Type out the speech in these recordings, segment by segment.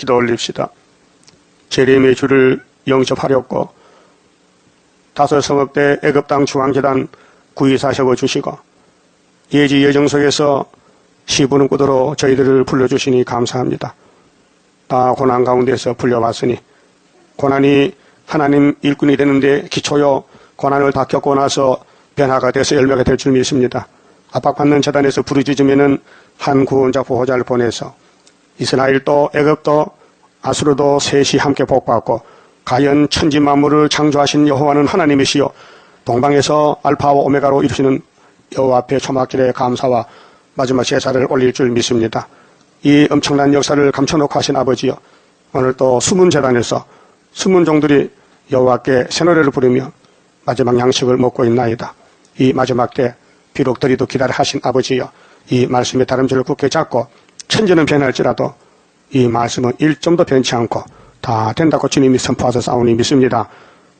기도 올립시다. 재림의 주를 영접하렸고 다섯 성읍 때 애굽 땅 중앙재단 구이사 세워주시고 예지 예정 속에서 시부는 꾸도로 저희들을 불러주시니 감사합니다. 다 고난 가운데서 불려왔으니 고난이 하나님 일꾼이 되는데 기초요 고난을 다 겪고 나서 변화가 돼서 열매가 될 줄 믿습니다. 압박받는 재단에서 부르짖으면은 한 구원자 보호자를 보내서 이스라엘도 애굽도 아수르도 셋이 함께 복받고 가연 천지 만물을 창조하신 여호와는 하나님이시요 동방에서 알파와 오메가로 이루시는 여호와 앞에 초막길에 감사와 마지막 제사를 올릴 줄 믿습니다. 이 엄청난 역사를 감춰놓고 하신 아버지여 오늘 또 숨은 재단에서 숨은 종들이 여호와께 새노래를 부르며 마지막 양식을 먹고 있나이다. 이 마지막 때 비록 더디도 기다려 하신 아버지여 이 말씀의 다름질을 굳게 잡고 천지는 변할지라도 이 말씀은 1점도 변치 않고 다 된다고 주님이 선포하셔서 싸우니 믿습니다.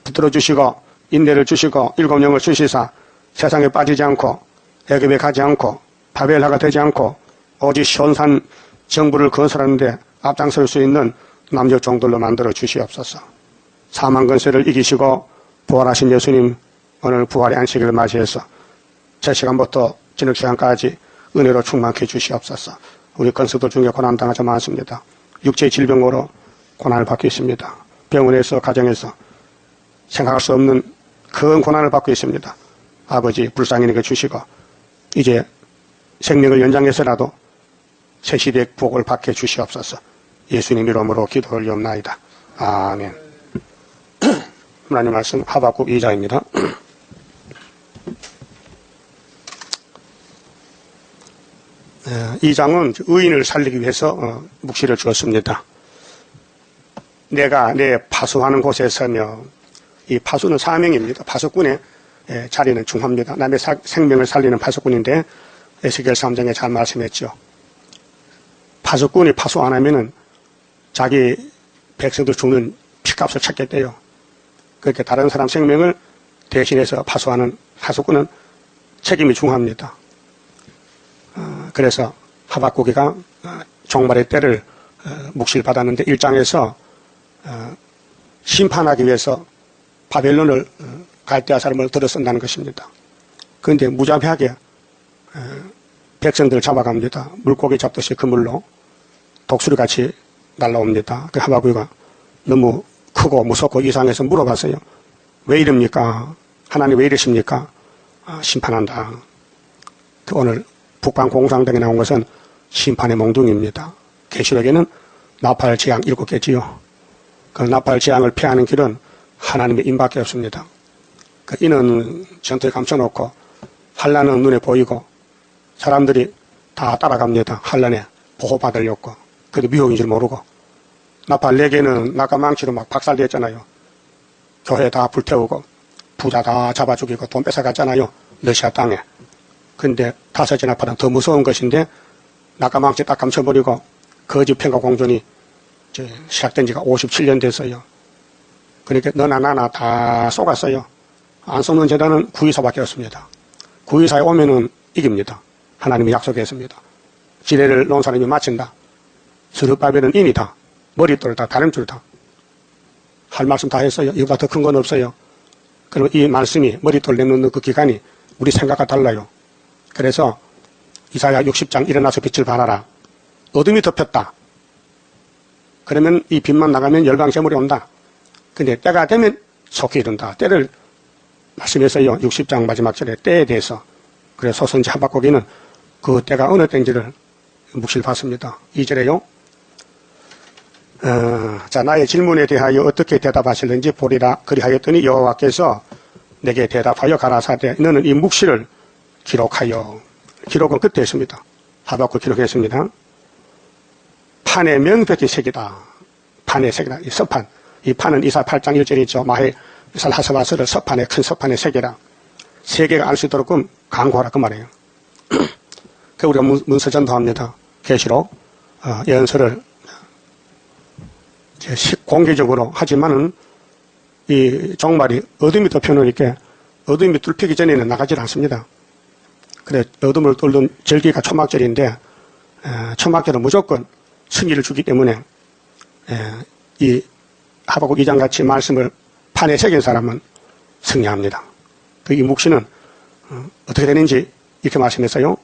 붙들어 주시고 인내를 주시고 일곱 영을 주시사 세상에 빠지지 않고 애굽에 가지 않고 바벨하가 되지 않고 오직 시온산 정부를 건설하는데 앞장설 수 있는 남녀 종들로 만들어 주시옵소서. 사망 권세를 이기시고 부활하신 예수님 오늘 부활의 안식일을 맞이해서 제 시간부터 저녁 시간까지 은혜로 충만케 주시옵소서. 우리 건수들 중에 고난당하자 많습니다. 육체의 질병으로 고난을 받고 있습니다. 병원에서 가정에서 생각할 수 없는 큰 고난을 받고 있습니다. 아버지 불쌍히 내게 주시고 이제 생명을 연장해서라도 새 시대의 복을 받게 주시옵소서. 예수님 이름으로 기도 올리옵나이다. 아멘. 하나님 말씀 하박국 2장입니다. 이 장은 의인을 살리기 위해서 묵시를 주었습니다. 내가 내 파수하는 곳에 서며 이 파수는 사명입니다. 파수꾼의 자리는 중요합니다. 남의 생명을 살리는 파수꾼인데 에스겔 3장에 잘 말씀했죠. 파수꾼이 파수 안 하면은 자기 백성들 죽는 피값을 찾겠대요. 그렇게 다른 사람 생명을 대신해서 파수하는 파수꾼은 책임이 중요합니다. 그래서 하박국이가 종말의 때를 묵시를 받았는데 1장에서 심판하기 위해서 바벨론을 갈대아 사람을 들어 쓴다는 것입니다. 그런데 무자비하게 백성들을 잡아갑니다. 물고기 잡듯이 그물로 독수리같이 날라옵니다. 그 하박국이가 너무 크고 무섭고 이상해서 물어봤어요. 왜 이럽니까? 하나님 왜 이러십니까? 심판한다. 오늘 북방공상등에 나온 것은 심판의 몽둥이입니다. 계시록에는 나팔 재앙 7개지요. 그 나팔 재앙을 피하는 길은 하나님의 임밖에 없습니다. 그 이는 전투에 감춰놓고 환난은 눈에 보이고 사람들이 다 따라갑니다. 환난에 보호받으려고. 그래도 미혹인 줄 모르고. 나팔 4개는 낙가망치로 막 박살냈잖아요. 교회 다 불태우고 부자 다 잡아 죽이고 돈 뺏어갔잖아요. 러시아 땅에. 근데 5째 나팔은 더 무서운 것인데 낙가망치 딱 감춰버리고 거짓 평가 공존이 시작된 지가 57년 됐어요. 그러니까 너나 나나 다 쏘갔어요. 안 쏘는 재단은 구이사밖에 없습니다. 구이사에 오면은 이깁니다. 하나님이 약속했습니다. 지뢰를 놓은 사람이 맞힌다. 스룹바벨은 인이다. 머릿돌 다 다림줄 다. 할 말씀 다 했어요. 이보다 더 큰 건 없어요. 그럼 이 말씀이 머릿돌 내놓는 그 기간이 우리 생각과 달라요. 그래서 이사야 60장 일어나서 빛을 발하라. 어둠이 덮였다. 그러면 이 빛만 나가면 열방제물이 온다. 근데 때가 되면 속히 이른다. 때를 말씀해서요. 60장 마지막 절에 때에 대해서. 그래서 선지 하박국이는 그 때가 어느 때인지를 묵시를 받습니다. 2절에요. 자, 나의 질문에 대하여 어떻게 대답하실는지 보리라. 그리하였더니 여호와께서 내게 대답하여 가라사대 너는 이 묵시를 기록하여. 기록은 끝에 있습니다. 하박국 기록했습니다. 판에 명백히 새기다. 판에 새기다. 이 서판. 이 판은 이사 8장 1절에 있죠. 마해 이살 하스바스를 서판에 큰 서판에 새겨라. 세계가 알 수 있도록 강구하라 그 말이에요. 그 우리가 문서전도 합니다. 계시록 예언서를 공개적으로 하지만은 이 종말이 어둠이 덮여놓으니까 어둠이 뚫히기 전에는 나가질 않습니다. 그래 어둠을 뚫는 절기가 초막절인데 초막절은 무조건 승리를 주기 때문에 이 하박국 2장 같이 말씀을 판에 새긴 사람은 승리합니다. 이 묵시는 어떻게 되는지 이렇게 말씀했어요.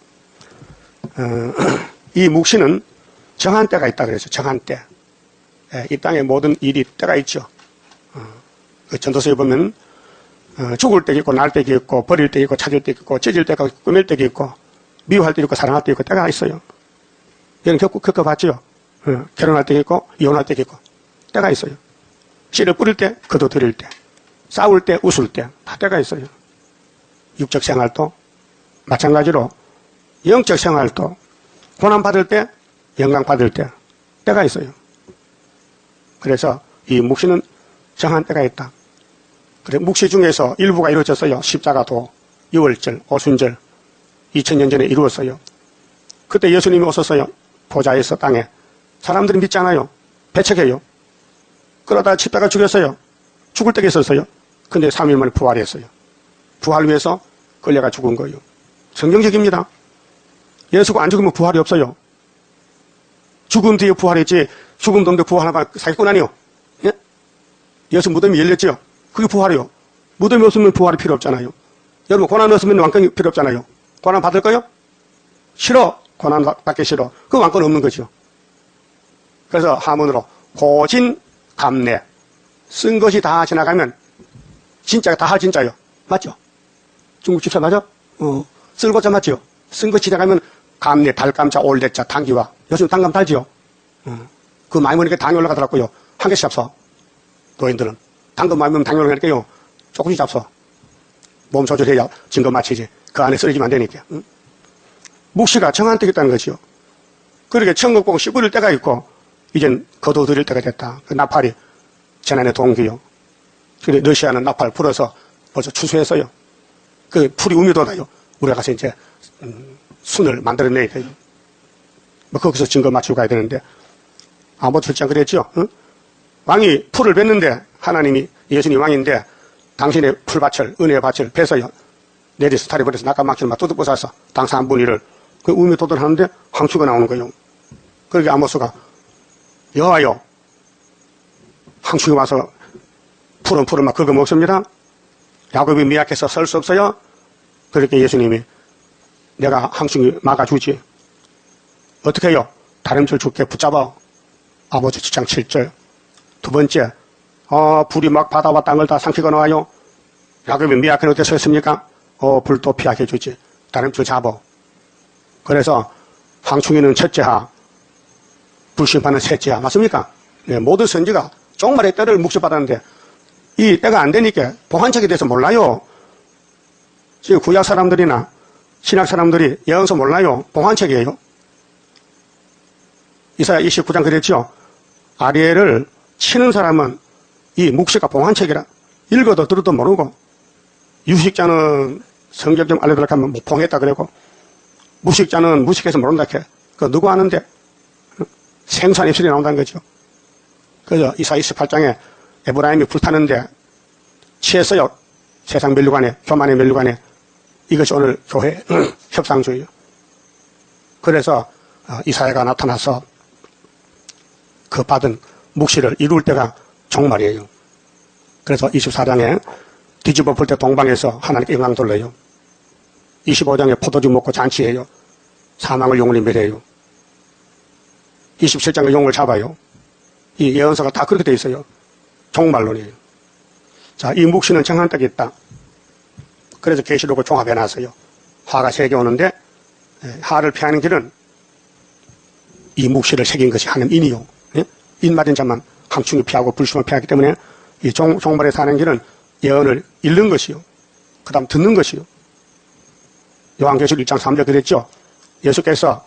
이 묵시는 정한 때가 있다 그랬어요. 정한 때. 이 땅의 모든 일이 때가 있죠. 전도서에 보면 죽을 때가 있고 날 때가 있고 버릴 때가 있고 찾을 때가 있고 찢을 때가 있고 꾸밀 때가 있고 미워할 때가 있고 사랑할 때가 있고 때가 있어요. 여러분 겪어봤죠? 결혼할 때가 있고 이혼할 때가 있고 때가 있어요. 씨를 뿌릴 때 그도 드릴 때 싸울 때 웃을 때 다 때가 있어요. 육적 생활도 마찬가지로 영적 생활도 고난받을 때 영광받을 때 때가 있어요. 그래서 이 묵시는 정한 때가 있다. 그래 묵시 중에서 일부가 이루어졌어요. 십자가도, 유월절, 오순절 2000년 전에 이루었어요. 그때 예수님이 오셨어요. 보좌에서 땅에. 사람들이 믿지 않아요. 배척해요. 그러다 십자가 죽였어요. 죽을 때가 있었어요. 근데 3일 만에 부활했어요. 부활 위해서 끌려가 죽은 거예요. 성경적입니다. 예수가 안 죽으면 부활이 없어요. 죽음 뒤에 부활했지 죽음 동대 부활하면 사기꾼 아니요. 예? 예수 무덤이 열렸죠. 그게 부활이요. 무덤이 없으면 부활이 필요 없잖아요. 여러분 고난 없으면 왕권이 필요 없잖아요. 고난 받을 거요? 싫어. 고난 받기 싫어. 그 왕권 없는 거죠. 그래서 하문으로 고진 감내 쓴 것이 다 지나가면 진짜가 다 진짜요. 맞죠? 중국 집사 맞아? 쓸고자 맞죠? 쓴 거 지나가면 감내 달감자 올대자 당기와 요즘 당감 달지요? 그 많이 먹으니까 당이 올라가더라고요. 한 개씩 잡숴. 노인들은 당근 많이 먹으면 당이 올라가니까요. 조금씩 잡숴. 몸 조절해야 증거 맞히지. 그 안에 쓰러지면 안 되니까. 묵시가 정한 때가 있다는 거죠. 그렇게 천국복 씨 뿌릴 때가 있고 이젠 거둬들일 때가 됐다. 그 나팔이 지난해 동기요. 그래 러시아는 나팔 불어서 벌써 추수했어요. 그 풀이 우미 돋아요. 우리가 가서 이제 순을 만들어내야 돼요. 뭐 거기서 증거 맞추고 가야 되는데 아무 출장 그랬죠. 응? 왕이 풀을 뱉는데 하나님이 예수님 왕인데 당신의 풀밭을 은혜의 밭을 뱉어요. 내리서 다리 버려서 낙가막히를 막 뚜둑 부숴서 당 3분의 1을 그 우미 돋아하는데 황추가 나오는 거예요. 그러게 아모스가 여하여 황충이 와서 풀은 막 긁어 먹습니다. 야곱이 미약해서 설 수 없어요. 그렇게 예수님이 내가 황충이 막아주지. 어떻게 해요? 다림줄 죽게 붙잡아. 아버지 7장 7절. 두 번째, 불이 막 바다와 땅을 다 삼키고 나와요. 야곱이 미약해 어떻게 섰습니까? 불도 피하게 해주지. 다림줄 잡아. 그래서 황충이는 첫째하, 불심판은 셋째하. 맞습니까? 네, 모든 선지가 종말의 때를 묵시받았는데 이 때가 안 되니까 보관책에 대해서 몰라요. 지금 구약 사람들이나 신약 사람들이 예언서 몰라요. 보관책이에요. 이사야 29장 그랬죠. 아리엘을 치는 사람은 이 묵시가 보관책이라 읽어도 들어도 모르고 유식자는 성경 좀 알려달라고 하면 무통했다 그러고 무식자는 무식해서 모른다 해. 그 누구 아는데 생소한 입술이 나온다는 거죠. 그래서 이사야 28장에 에브라임이 불타는데 취했어요. 세상 멸류관에, 교만의 멸류관에. 이것이 오늘 교회 협상주의예요. 그래서 이사야가 나타나서 그 받은 묵시를 이룰 때가 종말이에요. 그래서 24장에 뒤집어 볼 때 동방에서 하나님께 영광 돌려요. 25장에 포도주 먹고 잔치해요. 사망을 영원히 멸해요. 27장에 용을 잡아요. 이 예언서가 다 그렇게 돼 있어요. 종말론이에요. 자, 이 묵시는 정한 때가 있다. 그래서 계시록을 종합해 놨어요. 화가 3개 오는데 화를 피하는 길은 이 묵시를 새긴 것이 하나님이요. 예? 인맞은 자만 함충이 피하고 불심을 피하기 때문에 이 종말에 사는 길은 예언을 읽는 것이요. 그 다음 듣는 것이요. 요한계시록 1장 3절 그랬죠. 예수께서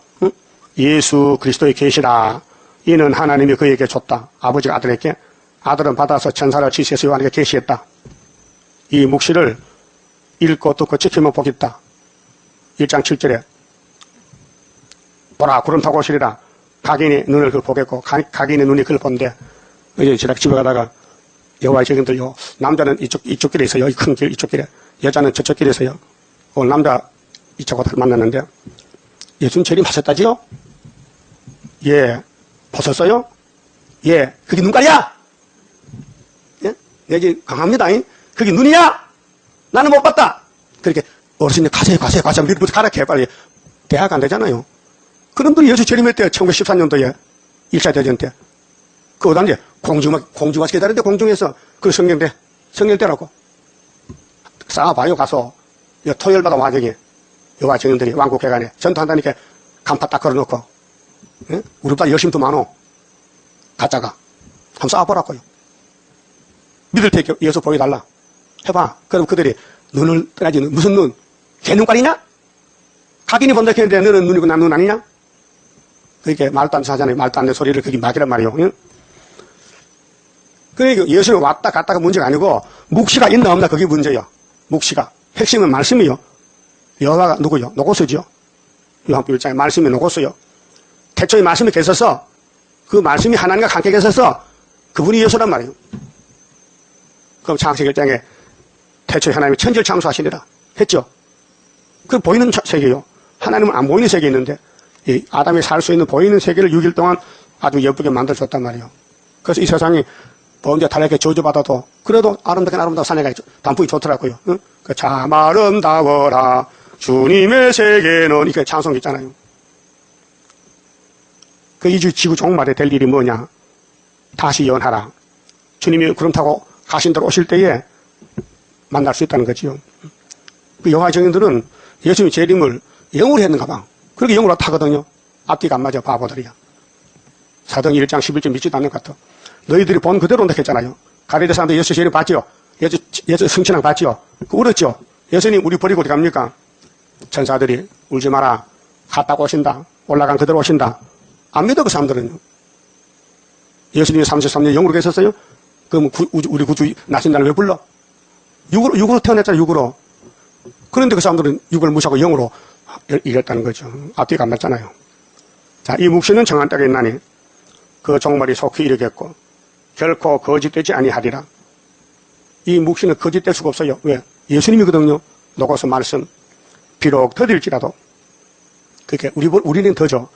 예수 그리스도의 계시라. 이는 하나님이 그에게 줬다. 아버지가 아들에게, 아들은 받아서 천사를 지시해서 요한에게 계시했다. 이 묵시를 읽고 듣고 지키면 복있다. 1장 7절에 보라 구름 타고 오시리라. 각인이 눈을 그걸 보겠고 각인의 눈이 그걸 본데 이제 제가 집에 가다가 여호와의 증인들요. 남자는 이쪽 길에 있어요. 이 큰 길 이쪽 길에. 여자는 저쪽 길에 있어요. 오늘 남자 이쪽하고 만났는데 예수님 재림하셨다지요? 예. 보셨어요? 예, 그게 눈깔이야? 예? 내지 강합니다. 그게 눈이야? 나는 못 봤다. 그렇게 어르신이 가세요. 밀어붙여 가라게 빨리. 대화가 안 되잖아요. 그놈들이 예수 재림했대요. 1914년도에 1차 대전 때. 그 당시에 공중에서 기다리는데 공중에서 그 성경대라고. 쌓아봐요, 가서. 토요일마다 와저기 여와 정인들이 왕국회관에 전투한다니까 간판 딱 걸어놓고. 예? 우리보다 열심도 많어. 가짜가. 한번 쌓아보라고요. 믿을 테 예수 보여달라. 해봐. 그럼 그들이 눈을 떠나지, 무슨 눈? 개 눈깔이냐? 각인이 본다 했는데 너는 눈이고 난 눈 아니냐? 그렇게 말도 안 하잖아요. 말도 안 되는 소리를 그게 막이란 말이에요. 응? 그러니까 예수는 왔다 갔다가 문제가 아니고 묵시가 있나 없나 그게 문제예요. 묵시가. 핵심은 말씀이요. 여호와가 누구요? 노고스죠. 요한복음 1장에 말씀이 노고스요. 태초에 말씀이 계셔서 그 말씀이 하나님과 함께 계셔서 그분이 예수란 말이에요. 그럼 창세기 1장에 태초에 하나님이 천지를 창조하시니라 했죠. 그 보이는 세계요. 하나님은 안 보이는 세계에 있는데 이 아담이 살 수 있는 보이는 세계를 6일 동안 아주 예쁘게 만들어줬단 말이에요. 그래서 이 세상이 범죄 타락에 저주받아도 그래도 아름다운 사내가 단풍이 좋더라고요. 응? 참 아름다워라 주님의 세계는 이렇게 찬송이 있잖아요. 그 이주 지구 종말에 될 일이 뭐냐? 다시 연하라. 주님이 구름 타고 가신 대로 오실 때에 만날 수 있다는 거지요. 그 여호와 증인들은 예수님의 재림을 영으로 했는가 봐. 그렇게 영으로 타거든요. 앞뒤가 안 맞아, 바보들이야. 사도행 1장 11절 믿지도 않는 것 같아. 너희들이 본 그대로 온다 했잖아요. 가리대 사람들 예수 재림 봤지요? 예수 승천왕 봤지요? 그 울었죠? 예수님 우리 버리고 어디 갑니까? 천사들이 울지 마라. 갔다가 오신다. 올라간 그대로 오신다. 안 믿어, 그 사람들은요. 예수님이 33년 영으로 계셨어요? 그럼 우리 구주 나신 날을 왜 불러? 육으로 태어났잖아요, 육으로. 그런데 그 사람들은 육을 무시하고 영으로 이겼다는 거죠. 앞뒤가 안 맞잖아요. 자, 이 묵시는 정한 때가 있나니 그 종말이 속히 이르겠고 결코 거짓되지 아니하리라. 이 묵시는 거짓될 수가 없어요. 왜? 예수님이거든요. 녹아서 말씀. 비록 더딜지라도. 그렇게 우리는 더죠.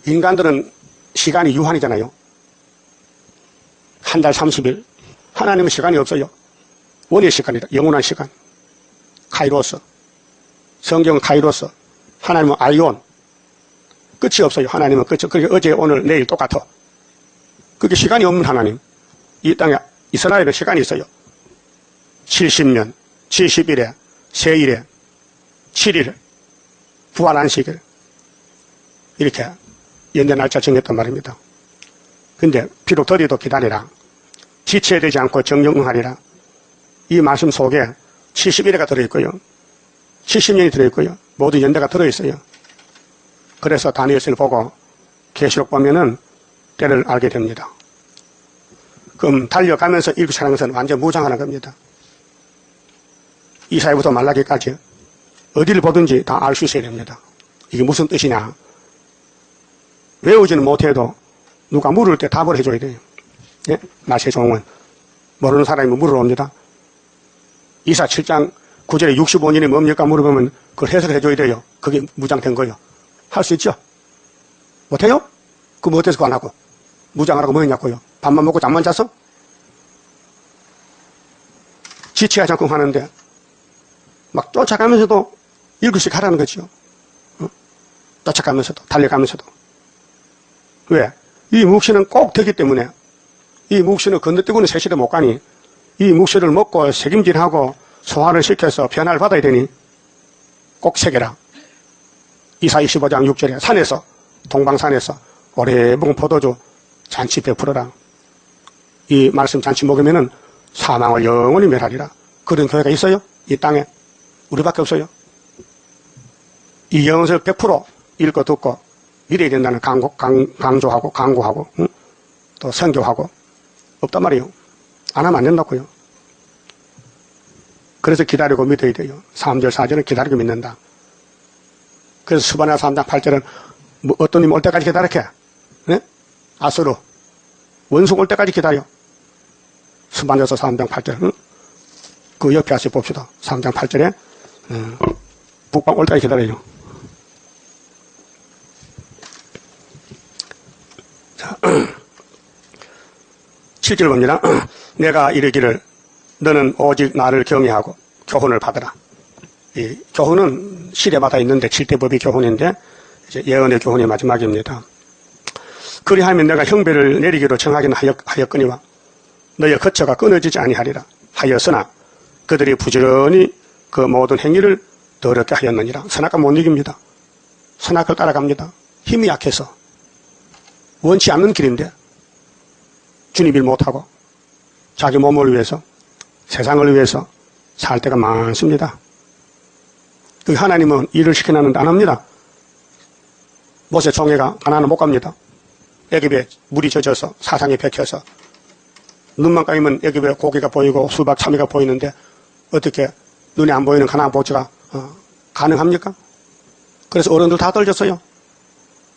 인간들은 시간이 유한이잖아요. 한 달 30일. 하나님은 시간이 없어요. 원의 시간이다. 영원한 시간. 카이로스. 성경은 카이로스. 하나님은 아이온. 끝이 없어요. 하나님은 끝이. 그게 어제, 오늘, 내일 똑같아. 그게 시간이 없는 하나님. 이 땅에 이스라엘은 시간이 있어요. 70년, 70일에, 세일에, 7일, 부활안식일. 이렇게 연대 날짜 정했단 말입니다. 근데 비록 더디도 기다리라. 지체되지 않고 정령하리라. 이 말씀 속에 70일에가 들어있고요. 70년이 들어있고요. 모두 연대가 들어있어요. 그래서 다니엘서를 보고 계시록 보면은 때를 알게 됩니다. 그럼 달려가면서 읽으시는 것은 완전 무장하는 겁니다. 이사야부터 말라기까지 어디를 보든지 다 알 수 있어야 됩니다. 이게 무슨 뜻이냐. 외우지는 못해도 누가 물을 때 답을 해줘야 돼요. 예? 말세 종은 모르는 사람이 물으러 옵니다. 이사 7장 9절에 65년이 뭡니까 물어보면 그걸 해석을 해줘야 돼요. 그게 무장된 거예요. 할 수 있죠? 못해요? 그 못해서 그거 안 하고 무장하라고 뭐 했냐고요. 밥만 먹고 잠만 자서? 지체하지 않고 하는데 막 쫓아가면서도 읽을씩 하라는 거죠. 쫓아가면서도 달려가면서도. 왜? 이 묵시는 꼭 되기 때문에. 이 묵시는 건너뛰고는 세시대 못 가니 이 묵시를 먹고 책임질하고 소화를 시켜서 변화를 받아야 되니 꼭 새겨라. 이사 25장 6절에 산에서 동방산에서 오래 묵은 포도주 잔치 베풀어라. 이 말씀 잔치 먹으면은 사망을 영원히 멸하리라. 그런 교회가 있어요? 이 땅에? 우리밖에 없어요. 이 영혼을 100% 읽고 듣고 믿어야 된다는 강조하고 강구하고 응? 또 선교하고 없단 말이에요. 안 하면 안 된다고요. 그래서 기다리고 믿어야 돼요. 3절 4절은 기다리고 믿는다. 그래서 스바냐 3장 8절은 뭐 어떤 님 올 때까지 기다릴게. 네? 아수르 원수 올 때까지 기다려. 스바냐서 3장 8절 응? 그 옆에 다시 봅시다. 3장 8절에 북방 올 때까지 기다려요. 자, 7절 봅니다. 내가 이르기를 너는 오직 나를 경외하고 교훈을 받으라. 이 교훈은 시대마다 있는데 7대 법이 교훈인데 이제 예언의 교훈이 마지막입니다. 그리하면 내가 형배를 내리기로 정하기는 하였거니와 너의 거처가 끊어지지 아니하리라 하였으나 그들이 부지런히 그 모든 행위를 더럽게 하였느니라. 선악과 못 이깁니다. 선악을 따라갑니다. 힘이 약해서 원치 않는 길인데 주님 일 못하고 자기 몸을 위해서 세상을 위해서 살 때가 많습니다. 그 하나님은 일을 시켜놨는데 안 합니다. 모세 총회가 가나안을 못 갑니다. 애굽에 물이 젖어서 사상이 백혀서 눈만 감으면 애굽에 고기가 보이고 수박 참외가 보이는데 어떻게 눈에 안 보이는 가나안 복지가 가능합니까? 그래서 어른들 다 떨졌어요.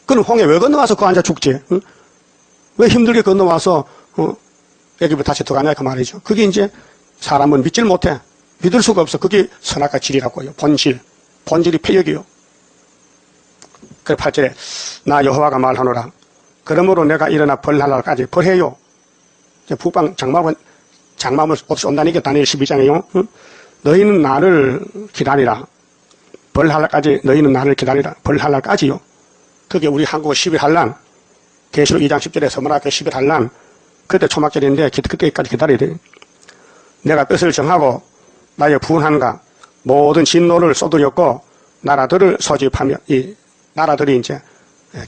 그럼 홍해 왜 건너와서 그 앉아 죽지? 응? 왜 힘들게 건너와서 애굽에 다시 들어가냐 그 말이죠. 그게 이제 사람은 믿질 못해. 믿을 수가 없어. 그게 선악과 질이라고요. 본질이 폐역이요. 그래 8절에 나 여호와가 말하노라. 그러므로 내가 일어나 벌할 날까지 벌해요. 북방 장막을 없이 온다니까 다니엘 12장에요. 응? 너희는 나를 기다리라. 벌할 날까지 너희는 나를 기다리라. 벌할 날까지요. 그게 우리 한국 11한란 계시록 2장 10절에 서문학교 11한란 그때 초막절인데 그때까지 기다려야 돼요. 내가 뜻을 정하고 나의 분한과 모든 진노를 쏟으렸고 나라들을 소집하며 이 나라들이 이제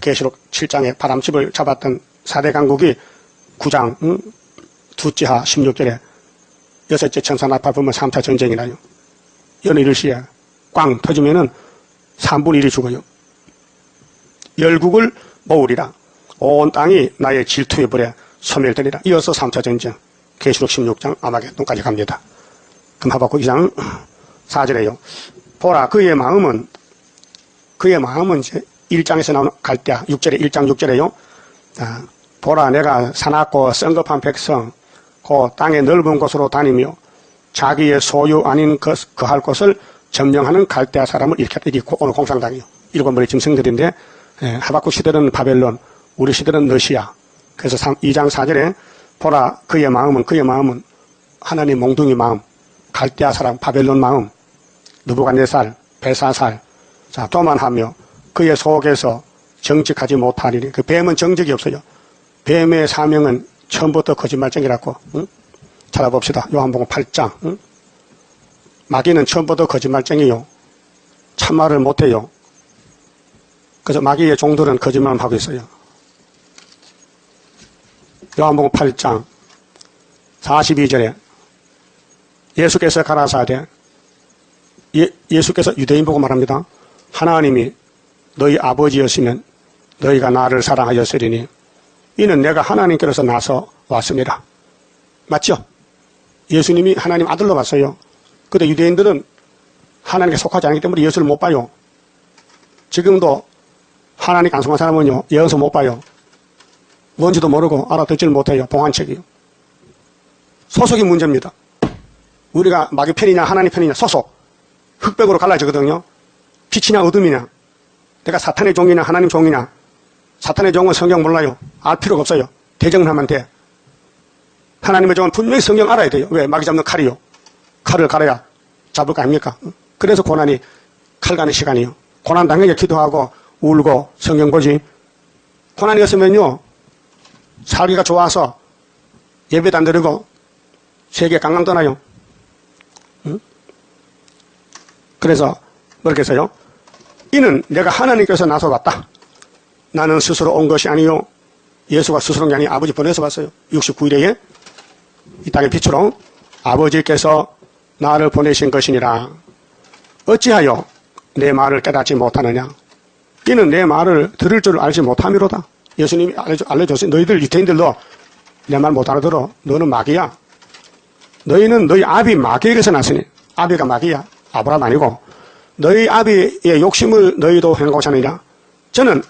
계시록 7장에 바람집을 잡았던 4대 강국이 9장 두째하 16절에 여섯째 천사 나팔 보면 3차 전쟁이라요. 연일을 시에 꽝 터지면은 3분의 1이 죽어요. 열국을 모으리라. 온 땅이 나의 질투의 불에 소멸되리라. 이어서 3차 전쟁 계시록 16장 아마겟돈까지 갑니다. 그럼 하박국 2장 4절에요. 보라 그의 마음은 이제 1장에서 나오는 갈대아 6절에 1장 6절에요. 보라 내가 사납고 성급한 백성 그 땅의 넓은 곳으로 다니며 자기의 소유 아닌 거할 곳을 점령하는 갈대아 사람을 일으켰다. 오늘 공상당이요. 7머리 짐승들인데 하박국 시대는 바벨론 우리 시대는 러시아. 그래서 2장 4절에 보라 그의 마음은 하나님 몽둥이 마음 갈대아 사람 바벨론 마음 느부갓네살 벨사살 자 도만하며 그의 속에서 정직하지 못하리니 그 뱀은 정직이 없어요. 뱀의 사명은 처음부터 거짓말쟁이라고 응? 찾아봅시다. 요한복음 8장 응? 마귀는 처음부터 거짓말쟁이요. 참말을 못해요. 그래서 마귀의 종들은 거짓말을 하고 있어요. 요한복음 8장 42절에 예수께서 가라사대 예수께서 유대인 보고 말합니다. 하나님이 너희 아버지였으면 너희가 나를 사랑하였으리니 이는 내가 하나님께로서 나서 왔습니다. 맞죠? 예수님이 하나님 아들로 왔어요. 근데 유대인들은 하나님께 속하지 않기 때문에 예수를 못 봐요. 지금도 하나님 간송한 사람은요 예언서 못 봐요. 뭔지도 모르고 알아듣지를 못해요. 봉안책이요. 소속이 문제입니다. 우리가 마귀 편이냐 하나님 편이냐 소속 흑백으로 갈라지거든요. 빛이냐 어둠이냐 내가 사탄의 종이냐 하나님 종이냐 사탄의 종은 성경 몰라요. 알 필요가 없어요. 대정하면 돼. 하나님의 종은 분명히 성경 알아야 돼요. 왜? 마귀 잡는 칼이요. 칼을 갈아야 잡을 거 아닙니까? 그래서 고난이 칼 가는 시간이요. 고난 당연히 기도하고 울고 성경 보지. 고난이 없으면요 살기가 좋아서 예배도 안 드리고 세계 관광 떠나요. 응? 그래서 뭐렇게 써요? 이는 내가 하나님께서 나서 왔다. 나는 스스로 온 것이 아니요 예수가 스스로 온 게 아니고 아버지 보내서 왔어요. 69일에 이 땅의 빛으로 아버지께서 나를 보내신 것이니라. 어찌하여 내 말을 깨닫지 못하느냐. 이는 내 말을 들을 줄 알지 못함이로다. 예수님이 알려줬어요. 너희들 유태인들도 내 말 못 알아들어. 너는 마귀야. 너희는 너희 아비 마귀에게서 났으니 아비가 마귀야. 아브라함 아니고 너희 아비의 욕심을 너희도 행하고자 하느냐. 저는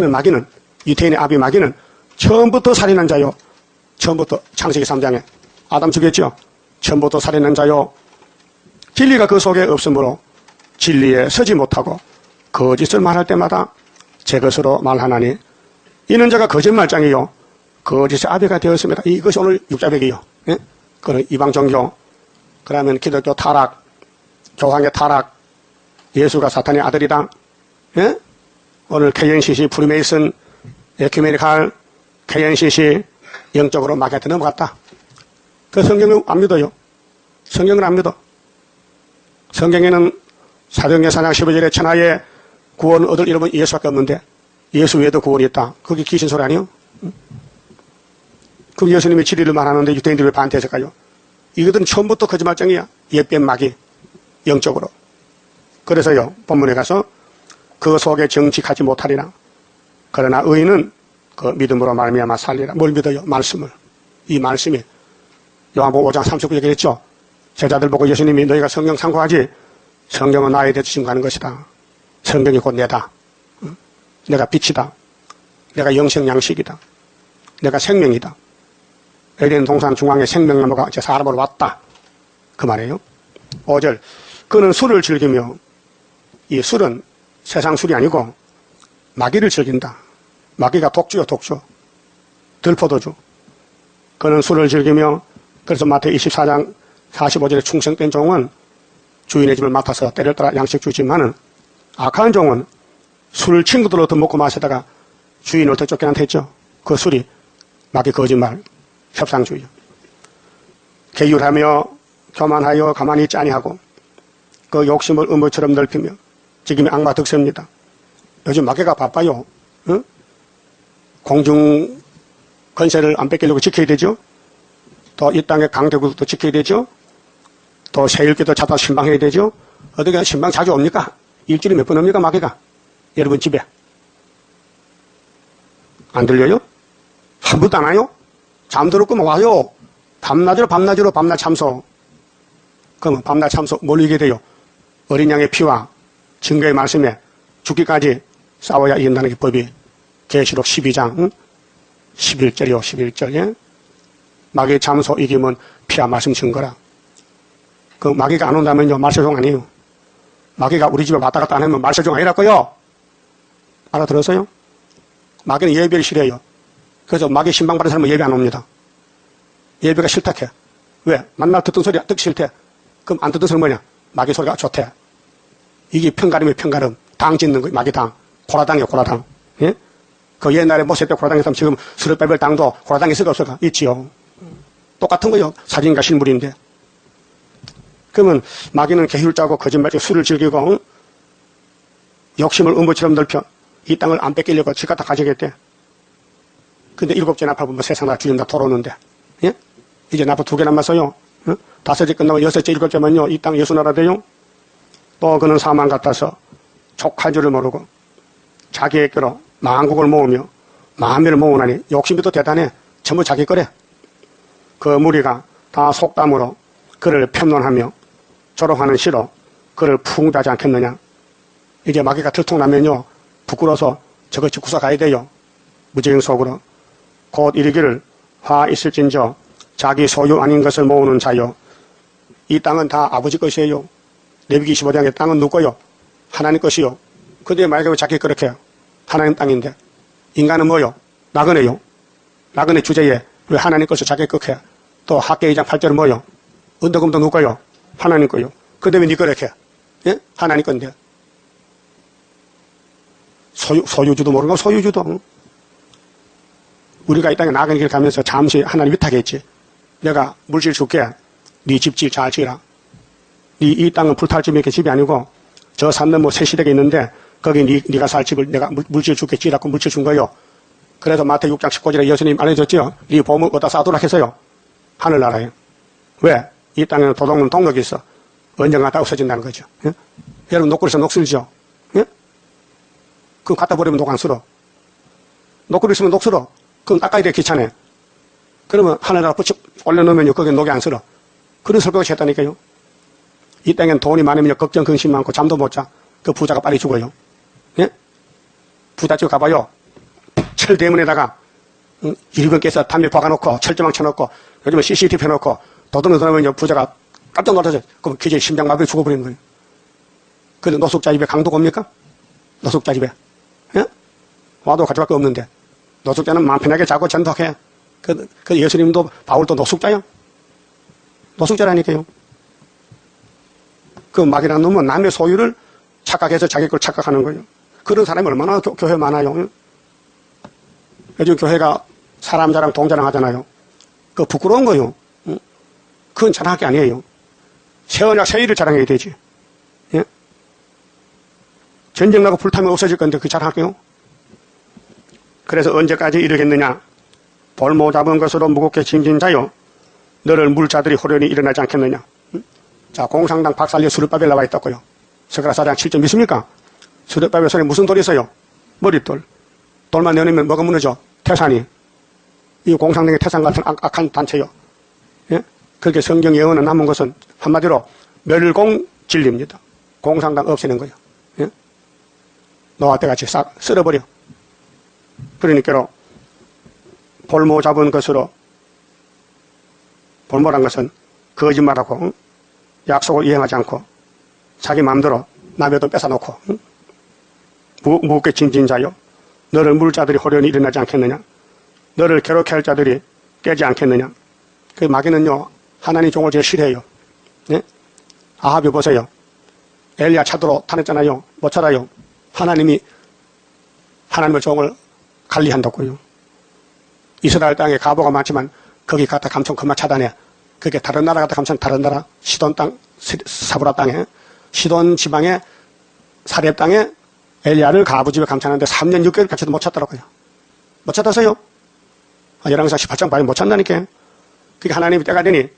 마귀는 유태인의 아비 마귀는 처음부터 살인한 자요. 처음부터 창세기 3장에 아담 죽였죠. 처음부터 살인한 자요. 진리가 그 속에 없으므로 진리에 서지 못하고 거짓을 말할 때마다 제 것으로 말하나니 이는 자가 거짓말장이요 거짓의 아비가 되었습니다. 이것이 오늘 육자백이요. 예? 그는 이방 종교, 그러면 기독교 타락, 교황의 타락, 예수가 사탄의 아들이다. 예? 오늘 KNCC, 프리메이슨, 에큐메니칼, KNCC 영적으로 마켓에 넘어갔다. 그 성경은 안 믿어요. 성경은 안 믿어. 성경에는 사도행전 4장 15절에 천하에 구원을 얻을 이름은 예수밖에 없는데 예수 외에도 구원이 있다. 그게 귀신 소리 아니에요? 그럼 예수님이 진리를 말하는데 유대인들이 왜 반대했을까요? 이것들은 처음부터 거짓말쟁이야. 옛뱀 마귀, 영적으로. 그래서요, 본문에 가서 그 속에 정직하지 못하리라. 그러나 의인은 그 믿음으로 말미암아 살리라. 뭘 믿어요? 말씀을. 이 말씀이 요한복음 5장 39절 얘기했죠. 제자들 보고 예수님이 너희가 성경 참고하지 성경은 나에 대해 주신 것이다. 성경이 곧 내다. 내가 빛이다. 내가 영생 양식이다. 내가 생명이다. 에덴 동산 중앙에 생명나무가 이제 사람으로 왔다. 그 말이에요. 5절. 그는 술을 즐기며, 이 술은 세상 술이 아니고 마귀를 즐긴다. 마귀가 독주요, 독주. 들포도주. 그는 술을 즐기며, 그래서 마태복음 24장 45절에 충성된 종은 주인의 집을 맡아서 때를 따라 양식 주지만은 악한 종은 술 친구들로부터 먹고 마시다가 주인을 더 쫓겨난다 했죠. 그 술이 마귀 거짓말, 협상주의. 계율하며 교만하여 가만히 있지 아니하고 그 욕심을 음모처럼 넓히며 지금이 악마 득세입니다. 요즘 마귀가 바빠요. 응? 공중 권세를 안 뺏기려고 지켜야 되죠. 또 이 땅의 강대국도 지켜야 되죠. 또 세일기도 찾아 신방해야 되죠. 어떻게 신방 자주 옵니까? 일주일에 몇 번 옵니까 마귀가? 여러분 집에. 안 들려요? 한 번도 안 와요? 잠들었구만 와요. 밤낮으로 밤낮 참소. 그럼 밤낮 참소 뭘 이기게 돼요? 어린 양의 피와 증거의 말씀에 죽기까지 싸워야 이긴다는 게 법이 계시록 12장 응? 11절이요. 11절. 예? 마귀의 참소 이기면 피와 말씀 증거라. 그 마귀가 안 온다면요 말세종 아니에요. 마귀가 우리 집에 왔다 갔다 안 하면 말세종 아니라고요. 알아들었어요? 마귀는 예배를 싫어해요. 그래서 마귀 신방 받은 사람은 예배 안 옵니다. 예배가 싫다 해. 왜? 만날 듣던 소리 듣기 싫대. 그럼 안 듣던 소리 뭐냐? 마귀 소리가 좋대. 이게 편가름이에요, 편가름. 당 짓는 거, 마귀 당. 고라당이에요, 고라당. 예? 그 옛날에 모세 때 고라당 했으면 지금 스룹바벨 당도 고라당이 있을까 없을까? 있지요. 똑같은 거요. 사진과 실물인데. 그러면 마귀는 계율 짜고 거짓말로 술을 즐기고 욕심을 음부처럼 넓혀 이 땅을 안 뺏기려고 지 갖다 가지겠대. 근데 7째 나팔 뭐 세상 다 주인다 돌아오는데 예? 이제 나팔 2개 남았어요. 어? 5째 끝나고 6째 7째면요 이 땅 예수나라 돼요. 또 그는 사망 같아서 족할 줄을 모르고 자기의 께로 만국을 모으며 만민을 모으나니 욕심이 또 대단해. 전부 자기 거래. 그 무리가 다 속담으로 그를 편론하며 조롱하는 시로 그를 풍부하지 않겠느냐. 이제 마귀가 들통나면요 부끄러워서 저것이 구사 가야 돼요. 무지경 속으로 곧 이르기를 화 있을진저 자기 소유 아닌 것을 모으는 자요. 이 땅은 다 아버지 것이에요. 레위기 25장의 땅은 누구요? 하나님 것이요. 근데 말하자면 자기 그렇게 해요. 하나님 땅인데 인간은 뭐요? 나그네요. 나그네 주제에 왜 하나님 것을 자기 것해? 또 학계 2장 8절은 뭐요? 언덕금도 누구요? 하나님 거요. 그 다음에 니 그렇게 해. 예? 하나님 건데 소유주도 모르는 거 소유주도. 우리가 이 땅에 나그네 길 가면서 잠시 하나님 위탁했지. 내가 물질 줄게. 네 집질 잘 지으라. 이 땅은 불탈 집이 이렇게 집이 아니고 저 산는 뭐 새시댁에 있는데 거기 네가 살 집을 내가 물질 줄게 지으라고 물질 준 거요. 그래서 마태복음 6장 19절에 예수님 알려줬죠. 네 보물 어디다 쌓아두라 했어요. 하늘나라에. 왜? 이 땅에는 도둑은 동력이 있어. 언젠가 다 없어진다는 거죠. 예? 여러분 녹굴에서 녹 쓸죠. 예? 그럼 갖다 버리면 녹 안 쓸어. 녹굴 있으면 녹 쓸어. 그럼 닦아야 돼 귀찮아. 그러면 하늘나라 붙여 올려놓으면요 거기 녹이 안 쓸어. 그런 설교가 했다니까요. 이 땅엔 돈이 많으면 걱정 근심 많고 잠도 못 자. 그 부자가 빨리 죽어요. 예? 부잣집 가봐요. 철 대문에다가 일본 깨서 담배 박아놓고 철조망 쳐놓고 요즘은 CCTV 펴놓고 도둑을 들어오면 부자가 깜짝 놀라서 그럼 기저에 심장마비로 죽어버리는 거예요. 근데 노숙자 집에 강도가 옵니까? 노숙자 집에. 예? 와도 가져갈 거 없는데 노숙자는 마음 편하게 자고 전도해. 그 예수님도 바울도 노숙자요. 노숙자라니까요. 그 마귀라는 놈은 남의 소유를 착각해서 자기 걸 착각하는 거예요. 그런 사람이 얼마나 교회 많아요. 요즘 교회가 사람 자랑, 돈 자랑 하잖아요. 그거 부끄러운 거요. 그건 자랑할 게 아니에요. 새 언약, 새 일을 자랑해야 되지. 예? 전쟁 나고 불타면 없어질 건데 그 자랑할게요. 그래서 언제까지 이르겠느냐? 볼모 잡은 것으로 무겁게 짐진 자요. 너를 물자들이 호련히 일어나지 않겠느냐? 자, 공산당 박살려 수르바벨 나와 있다고요. 스가랴 7절 믿습니까? 수르바벨 손에 무슨 돌이 있어요? 머릿돌. 돌만 내놓으면 뭐가 무너져? 태산이. 이 공산당의 태산 같은 악한 단체요. 예? 그렇게 성경 예언은 남은 것은 한마디로 멸공 진리입니다. 공산당 없애는 거예요. 예? 노아 때같이 싹 쓸어버려. 그러니까 볼모 잡은 것으로, 볼모란 것은 거짓말하고 약속을 이행하지 않고 자기 마음대로 남의 돈 뺏어놓고 무겁게 짐진 자요. 너를 물자들이 호련히 일어나지 않겠느냐? 너를 괴롭게 할 자들이 깨지 않겠느냐? 그 마귀는요, 하나님 종을 제일 싫어해요. 네? 아합이 보세요. 엘리야 차도로 타냈잖아요. 못 찾아요. 하나님이 하나님의 종을 관리한다고요. 이스라엘 땅에 가보가 많지만 거기 갖다 감천 그만 차단해. 그게 다른 나라 갖다 감천 다른 나라 시돈 땅, 사브라 땅에 시돈 지방의 사렙 땅에 엘리야를 가부 집에 감춰놨는데 3년 6개월 감춰도 못 찾더라고요. 못 찾았어요. 열왕기상 18장 봐요. 못 찾다니까. 그게 하나님이 때가 되니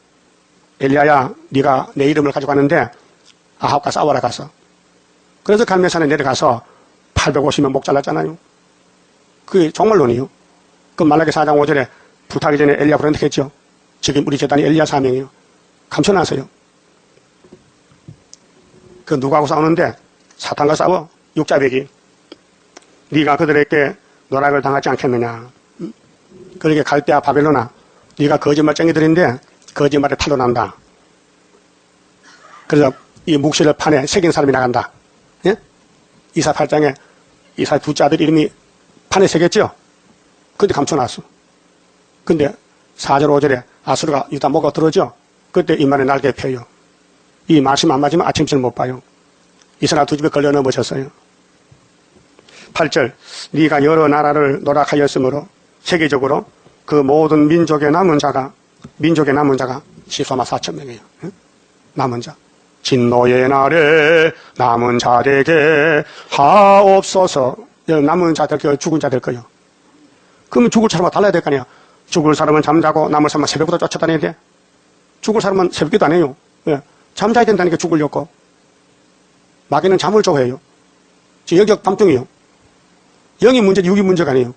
엘리야야 네가 내 이름을 가지고 갔는데 아합과 싸워라 가서. 그래서 갈멜산에 내려가서 850명 목 잘랐잖아요. 그게 종말론이요. 그 말라기 4장 5절에 불타기 전에 엘리야 부른다고 했죠. 지금 우리 재단이 엘리야 사명이에요. 감춰놨어요. 그 누구하고 싸우는데 사탄과 싸워. 육자배기. 네가 그들에게 노락을 당하지 않겠느냐. 그렇게 갈대아 바벨로나 네가 거짓말쟁이들인데 거짓말에 탄로난다. 그래서 이 묵시를 판에 새긴 사람이 나간다. 예? 이사 8장에 이사 둘째 아들 이름이 판에 새겼죠. 근데 감춰놨어. 근데 4절 5절에 아수르가 유다 목가 들어오죠. 그때 이 말에 날개 펴요. 이 말씀 안 맞으면 아침을 못 봐요. 이스라엘 두 집에 걸려 넘어졌어요. 8절 네가 여러 나라를 노락하였으므로 세계적으로 그 모든 민족의 남은 자가 14만 4천 명이에요. 남은 자. 진노의 날에 남은 자에게 하옵소서. 남은 자들, 죽은 자들 거요. 그러면 죽을 사람과 달라야 될 거 아니야. 죽을 사람은 잠자고 남을 사람은 새벽부터 쫓아다녀야 돼. 죽을 사람은 새벽기도 안 해요. 왜? 잠자야 된다니까 죽으려고. 마귀는 잠을 좋아해요. 영적 밤중이요. 영이 문제지 육이 문제가 아니에요.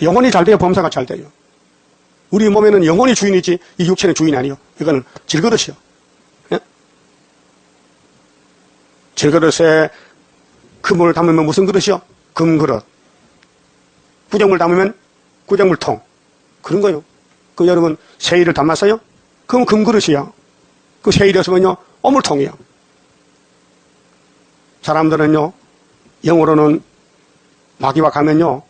영혼이 잘 돼야 범사가 잘 돼요. 우리 몸에는 영혼이 주인이지 이 육체는 주인이 아니에요. 이거는 질그릇이요. 예? 질그릇에 금을 담으면 무슨 그릇이요? 금그릇. 구정물 담으면 구정물통. 그런 거요. 그 여러분 세일을 담았어요? 그럼 금그릇이야. 그 세일이었으면요 어물통이야. 사람들은요 영어로는 마귀와 가면요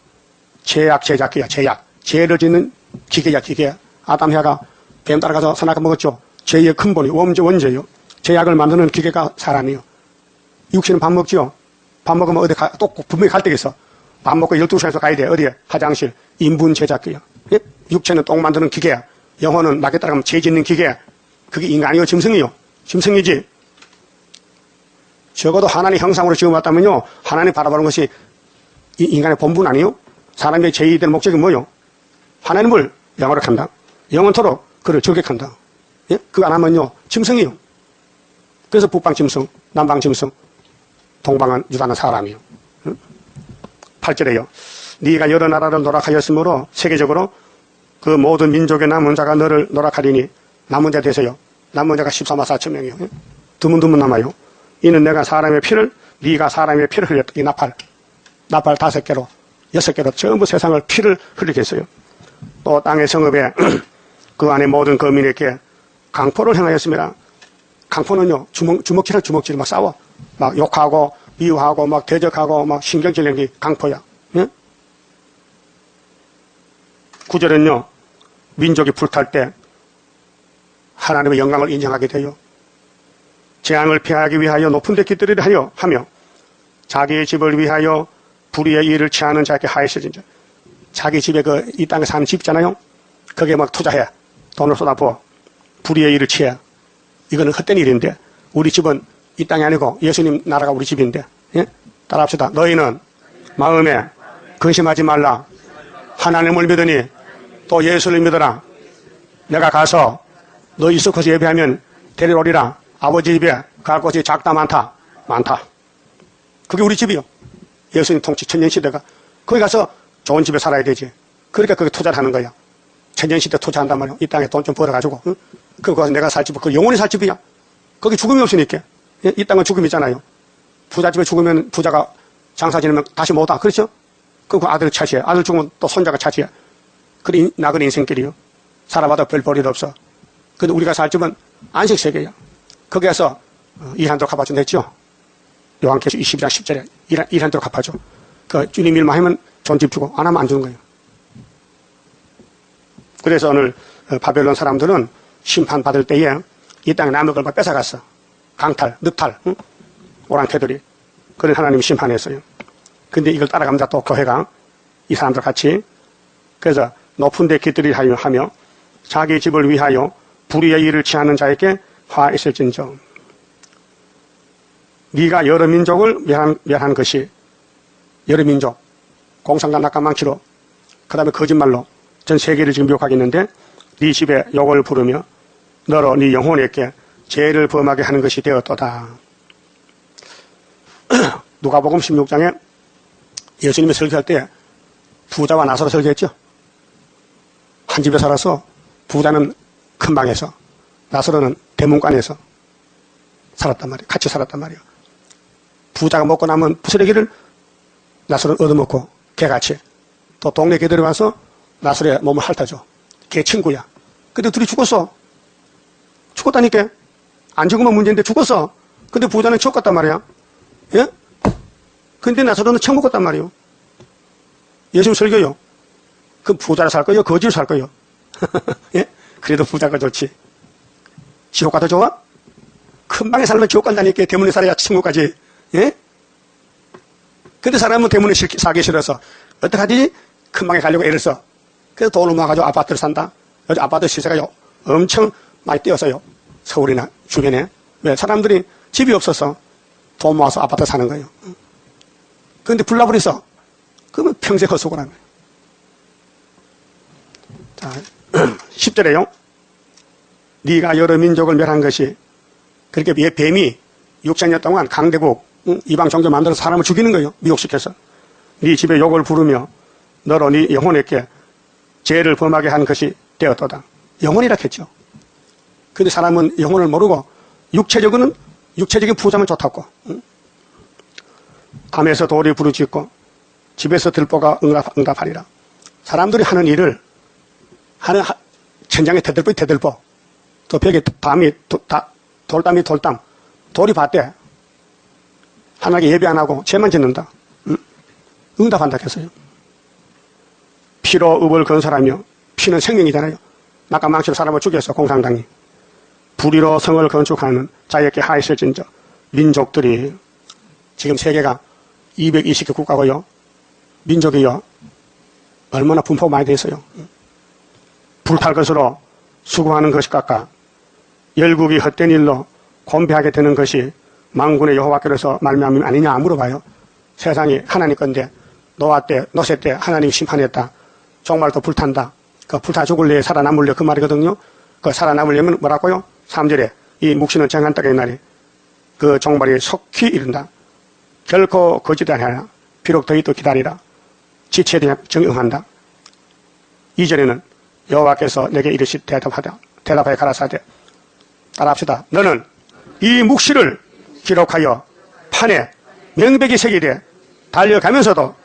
제약 제작기야. 제약. 죄를 짓는 기계야 기계. 아담 해가 뱀 따라가서 선악과 먹었죠. 죄의 근본이 원죄예요. 제약을 만드는 기계가 사람이요. 육신은 밥 먹지요. 밥 먹으면 어디 또 분명히 갈 데가 있어. 밥 먹고 12시에서 가야 돼. 어디에? 화장실. 인분 제작기야. 예? 육체는 똥 만드는 기계야. 영혼은 마귀 따라가면 죄 짓는 기계야. 그게 인간이요 짐승이요. 짐승이지. 적어도 하나님 형상으로 지어왔다면요 하나님 바라보는 것이 인간의 본분 아니요? 사람의 제2될 목적이 뭐요? 하나님을 영화로 한다. 영원토록 그를 저격한다. 예? 그거 안 하면요 짐승이요. 그래서 북방 짐승, 남방 짐승, 동방은 유다는 사람이요. 8절에요. 네가 여러 나라를 노락하였으므로 세계적으로 그 모든 민족의 남은 자가 너를 노락하리니 남은 자 되세요. 남은 자가 14만 4천 명이요. 드문드문 남아요. 이는 내가 사람의 피를 네가 사람의 피를 흘렸다. 이 나팔 5개로 6개로 전부 세상을 피를 흘리겠어요. 또 땅의 성읍에 그 안에 모든 거민에게 강포를 행하였습니다. 강포는요 주먹질을 막 싸워. 막 욕하고 미워하고 막 대적하고 막 신경질 내는 게 강포야. 예? 9절은요 민족이 불탈 때 하나님의 영광을 인정하게 되어 재앙을 피하기 위하여 높은 데 깃들이려 하며 자기의 집을 위하여 불의의 일을 취하는 자에게 하였으진 자. 자기 집에 이 땅에 사는 집 있잖아요. 거기에 막 투자해. 돈을 쏟아부어. 불의의 일을 취해. 이거는 헛된 일인데 우리 집은 이 땅이 아니고 예수님 나라가 우리 집인데, 예? 따라합시다. 너희는 마음에 근심하지 말라. 하나님을 믿으니 또 예수를 믿어라. 내가 가서 너희 이스커서 예배하면 데리러 오리라. 아버지 집에 갈 곳이 작다 많다. 많다. 그게 우리 집이요. 예수님 통치 천년시대가. 거기 가서 좋은 집에 살아야 되지. 그러니까 거기 투자를 하는 거야. 천년시대 투자한단 말이야. 이 땅에 돈 좀 벌어가지고. 응? 거기 가서 내가 살 집은 그 영원히 살 집이야. 거기 죽음이 없으니까. 이 땅은 죽음이잖아요. 부잣집에 죽으면 부자가 장사 지내면 다시 못 와. 그렇죠? 그 아들 차지해. 아들 죽으면 또 손자가 차지해. 그래, 나그네 인생길이요. 살아봐도 별 볼일 없어. 근데 우리가 살 집은 안식세계야. 거기에서 일한도록 갚아준 했죠. 요한계시 22장 10절에 일한도록 갚아줘. 그 주님 일만 하면 좋은 집 주고 안 하면 안 주는 거예요. 그래서 오늘 바벨론 사람들은 심판받을 때에 이 땅에 남의 걸 뺏어갔어. 강탈, 늑탈, 응? 오랑캐들이. 그런 하나님이 심판했어요. 근데 이걸 따라가면서 또 교회가 이 사람들 같이 그래서 높은 데 깃들이려 하며 자기 집을 위하여 불의의 일을 취하는 자에게 화 있을진저. 네가 여러 민족을 멸한 것이 여러 민족 공산과 낙관망치로 그 다음에 거짓말로 전 세계를 지금 미혹하겠는데 네 집에 욕을 부르며 너로 네 영혼에게 죄를 범하게 하는 것이 되었도다. 누가복음 16장에 예수님이 설교할 때 부자와 나사로 설교했죠. 한 집에 살아서 부자는 큰 방에서 나사로는 대문관에서 살았단 말이에요. 같이 살았단 말이에요. 부자가 먹고 남은 쓰레기를 나사로는 얻어먹고 개같이 또 동네 개들이 와서 나사로의 몸을 핥아줘. 걔 친구야. 근데 둘이 죽었어. 죽었다니까. 안 죽으면 문제인데 죽었어. 근데 부자는 지옥 갔단 말이야. 예? 근데 나사로는 천국 갔단 말이에요. 예수님 설교요. 그럼 부자로 살 거요? 거지로 살 거요? 예? 그래도 부자가 좋지. 지옥 가도 좋아? 큰 방에 살면 지옥 간다니까. 대문에 살아야 천국까지. 예? 근데 사람은 대문에 사기 싫어서 어떡하지? 큰 방에 가려고 애를 써. 그래서 돈을 모아가지고 아파트를 산다. 요즘 아파트 시세가 엄청 많이 뛰었어요. 서울이나 주변에. 왜? 사람들이 집이 없어서 돈 모아서 아파트 사는 거예요. 그런데 불나버렸어. 그러면 평생 헛수고를 하는 거예요. 자, 10절에요. 네가 여러 민족을 멸한 것이 그렇게 뱀이 6천년 동안 강대국 이방 종교 만들어서 사람을 죽이는 거예요. 미혹시켜서. 네 집에 욕을 부르며 너로 네 영혼에게 죄를 범하게 한 것이 되었도다. 영혼이라 했죠. 근데 사람은 영혼을 모르고 육체적인 부자면 좋다고. 밤에서 돌이 부르짖고 집에서 들보가 응답하리라. 사람들이 하는 일을 천장에 대들보 또 벽에 돌담이 돌이 봤대. 하나님께 예배 안 하고 죄만 짓는다. 응답한다 했어요. 피로 읍을 건설하며 피는 생명이잖아요. 낙관망치로 사람을 죽였어. 공산당이. 불의로 성을 건축하는 자에게 하였을진저. 민족들이 지금 세계가 220개 국가고요. 민족이요. 얼마나 분포가 많이 돼 있어요. 불탈 것으로 수고하는 것이 깎아 열국이 헛된 일로 곤배하게 되는 것이 만군의 여호와께로서 말미암음 아니냐 물어봐요. 세상이 하나님 건데 노세 때 하나님이 심판했다. 종말도 불탄다. 그 불타 죽을래 살아남을래 그 말이거든요. 그 살아남으려면 뭐라고요? 3절에 이 묵시는 정한 떡의 날이 그 종말이 속히 이른다. 결코 거짓이 아니라 비록 더위 또 기다리라. 지체에 대해 정응한다. 2절에는 여호와께서 내게 이르시 대답하여 가라사대 따라합시다. 너는 이 묵시를 기록하여 판에 명백히 새기되 달려가면서도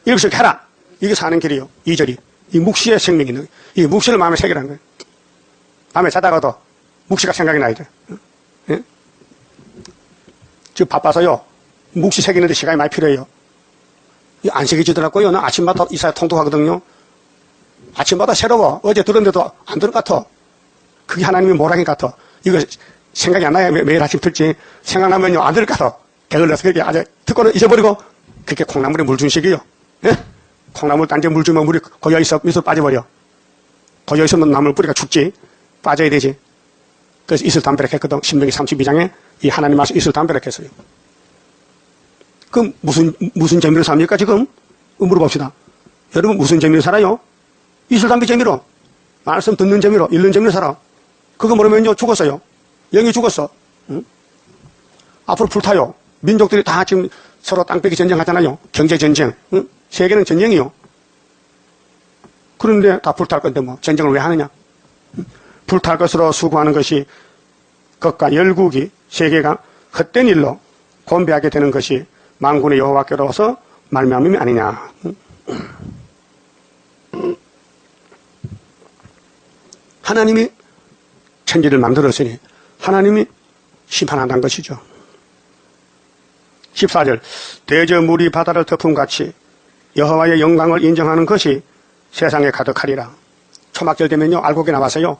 이렇게 해라. 이게 사는 길이요. 2절이. 이 묵시의 생명이 있는 거예요. 이 묵시를 마음에 새기라는 거예요. 밤에 자다가도 묵시가 생각이 나야 돼. 예? 지금 바빠서요. 묵시 새기는데 시간이 많이 필요해요. 안 새겨지더라고요. 나 아침마다 이사야 통독하거든요. 아침마다 새로워. 어제 들었는데도 안 들은 것 같아. 그게 하나님의 모락인 것 같아. 이거 생각이 안 나요. 매일 아침 듣지. 생각나면요, 안 들을 것 같아. 게을러서 그렇게 아주 듣고는 잊어버리고, 그렇게 콩나물에 물 준 식이요. 예? 콩나물 딴데 물 주면 물이 고여있어, 밑으로 빠져버려. 고여있으면 나물 뿌리가 죽지. 빠져야 되지. 그래서 이슬 담배락 했거든. 신명기 32장에 이 하나님 말씀 이슬 담배락 했어요. 그럼 무슨 재미로 삽니까, 지금? 물어봅시다. 여러분, 무슨 재미로 살아요? 이슬 담배 재미로. 말씀 듣는 재미로, 읽는 재미로 살아. 그거 모르면요, 죽었어요. 영이 죽었어. 응? 앞으로 불타요. 민족들이 다 지금 서로 땅빼기 전쟁하잖아요. 경제전쟁. 응? 세계는 전쟁이요. 그런데 다 불탈 건데 뭐, 전쟁을 왜 하느냐? 응? 불탈 것으로 수고하는 것이 것과 열국이 세계가 헛된 일로 곤배하게 되는 것이 만군의 여호와께로서 말미암음이 아니냐. 하나님이 천지를 만들었으니 하나님이 심판한다는 것이죠. 14절 대저물이 바다를 덮음같이 여호와의 영광을 인정하는 것이 세상에 가득하리라. 초막절 되면요 알곡이 나와서요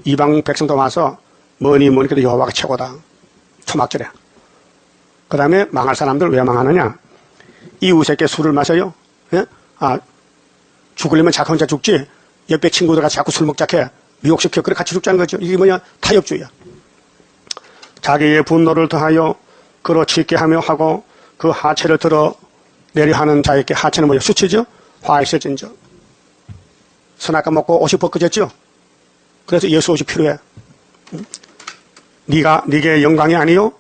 이방 백성도 와서 뭐니 그래도 여호와가 최고다. 초막절에. 그 다음에 망할 사람들 왜 망하느냐. 이웃에게 술을 마셔요. 예? 죽으려면 자기 혼자 죽지. 옆에 친구들과 자꾸 술 먹자 해. 미혹시켜. 그래 같이 죽자는 거죠. 이게 뭐냐. 타협주의야. 자기의 분노를 더하여 그로 짓게 하며 하고 그 하체를 드러내려 하는 자에게 하체는 뭐냐. 수치죠. 화 있어진 적. 선악과 먹고 옷이 벗겨졌죠. 그래서 예수 옷이 필요해. 네게 영광이 아니요